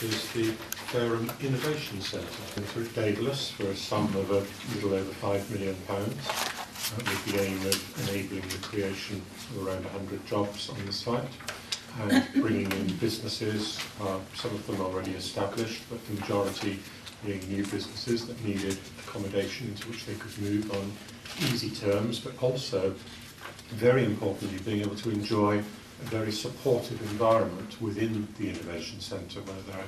is the Fareham Innovation Centre. Through Daedalus for a sum of a little over £5 million, with the aim of enabling the creation of around 100 jobs on the site and bringing in businesses, some of them already established, but the majority being new businesses that needed accommodation into which they could move on easy terms, but also, very importantly, being able to enjoy a very supportive environment within the Innovation Centre where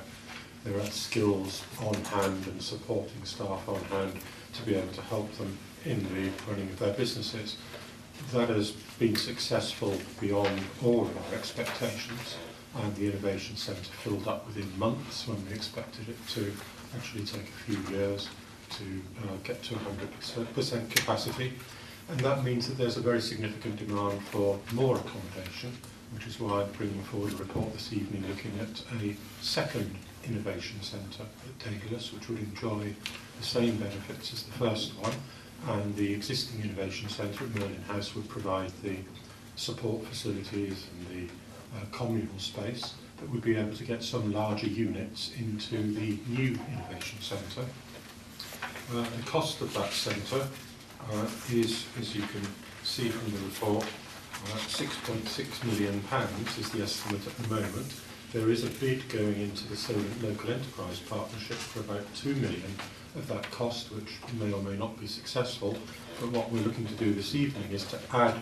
there are skills on hand and supporting staff on hand to be able to help them in the running of their businesses. That has been successful beyond all of our expectations, and the Innovation Centre filled up within months when we expected it to actually take a few years to get to 100% capacity. And that means that there's a very significant demand for more accommodation, which is why I'm bringing forward a report this evening looking at a second innovation centre at Daedalus, which would enjoy the same benefits as the first one, and the existing innovation centre at Merlin House would provide the support facilities and the communal space that would be able to get some larger units into the new innovation centre. The cost of that centre is, as you can see from the report, £6.6 million is the estimate at the moment. There is a bid going into the Solent Local Enterprise Partnership for about £2 million of that cost, which may or may not be successful. But what we're looking to do this evening is to add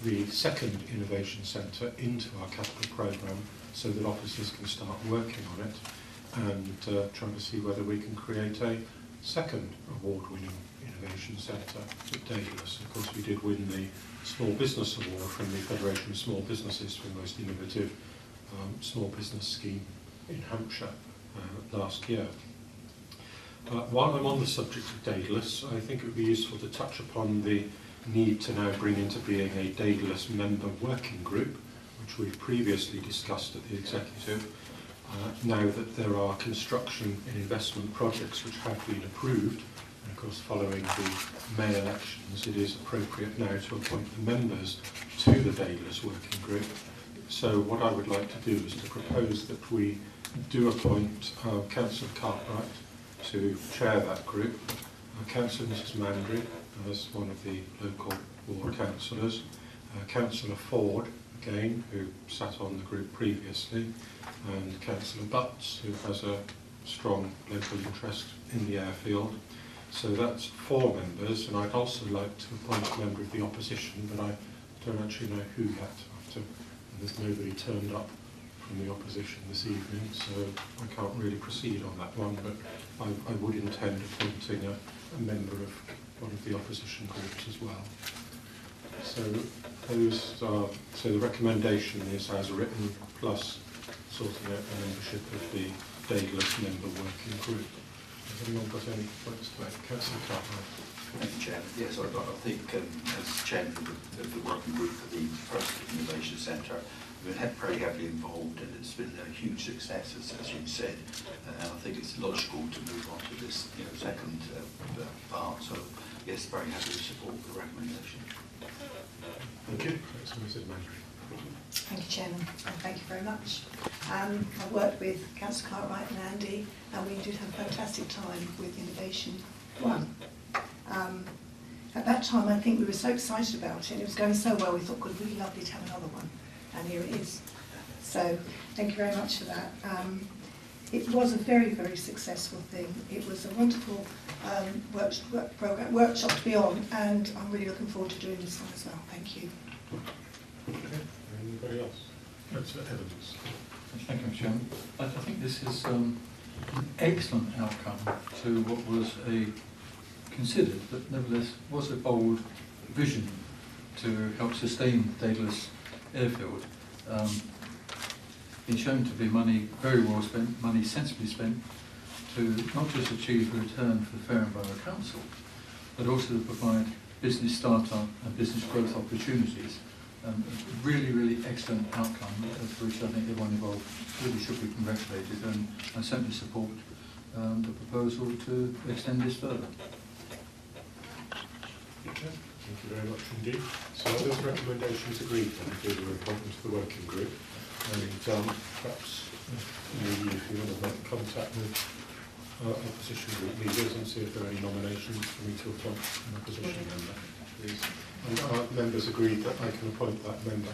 the second innovation centre into our capital programme so that officers can start working on it and trying to see whether we can create a second award-winning innovation centre at Daedalus. Of course, we did win the Small Business Award from the Federation of Small Businesses for the most innovative small business scheme in Hampshire last year. While I'm on the subject of Daedalus, I think it would be useful to touch upon the need to now bring into being a Daedalus member working group, which we've previously discussed at the executive. Now that there are construction and investment projects which have been approved, and of course following the May elections, it is appropriate now to appoint the members to the Daedalus working group. So what I would like to do is to propose that we do appoint Councillor Cartwright to chair that group, Councillor Mrs Mandry as one of the local ward councillors, Councillor Ford, again, who sat on the group previously, and Councillor Butts, who has a strong local interest in the airfield. So that's 4 members, and I'd also like to appoint a member of the opposition, but I don't actually know who yet. There's nobody turned up from the opposition this evening, so I can't really proceed on that one, but I would intend appointing a member of one of the opposition groups as well. So the recommendation is as written, plus sorting out the membership of the Daedalus member working group. Has anyone got any points to make? Councillor Cartwright. Thank you, Chairman. Yes, I think as Chairman of the working group for the first Innovation Centre, we've been very heavily involved, and it's been a huge success, as you said. And I think it's logical to move on to this second part. So, yes, very happy to support the recommendation. Thank you. Thanks, Mrs Mandry. Thank you, Chairman, and thank you very much. I've worked with Councillor Cartwright and Andy, and we did have a fantastic time with Innovation 1. At that time, I think we were so excited about it. It was going so well, we thought it would be really lovely to have another one. And here it is. So, thank you very much for that. It was a very, very successful thing. It was a wonderful workshop to be on, and I'm really looking forward to doing this one as well. Thank you. Okay. Anybody else? Councillor Evans. Thank you, Chairman. I think this is an excellent outcome to what was a considered, but nevertheless was a bold vision to help sustain Daedalus airfield. Been shown to be money very well spent, money sensibly spent, to not just achieve a return for the Fareham Borough Council, but also to provide business startup and business growth opportunities. A really, really excellent outcome, for which I think everyone involved really should be congratulated, and I certainly support the proposal to extend this further. Okay. Thank you very much indeed. So are those recommendations agreed then for the appointment to the working group? And perhaps maybe if you want to make contact with opposition group leaders and see if there are any nominations for me to appoint an opposition member, please. And our members agreed that I can appoint that member.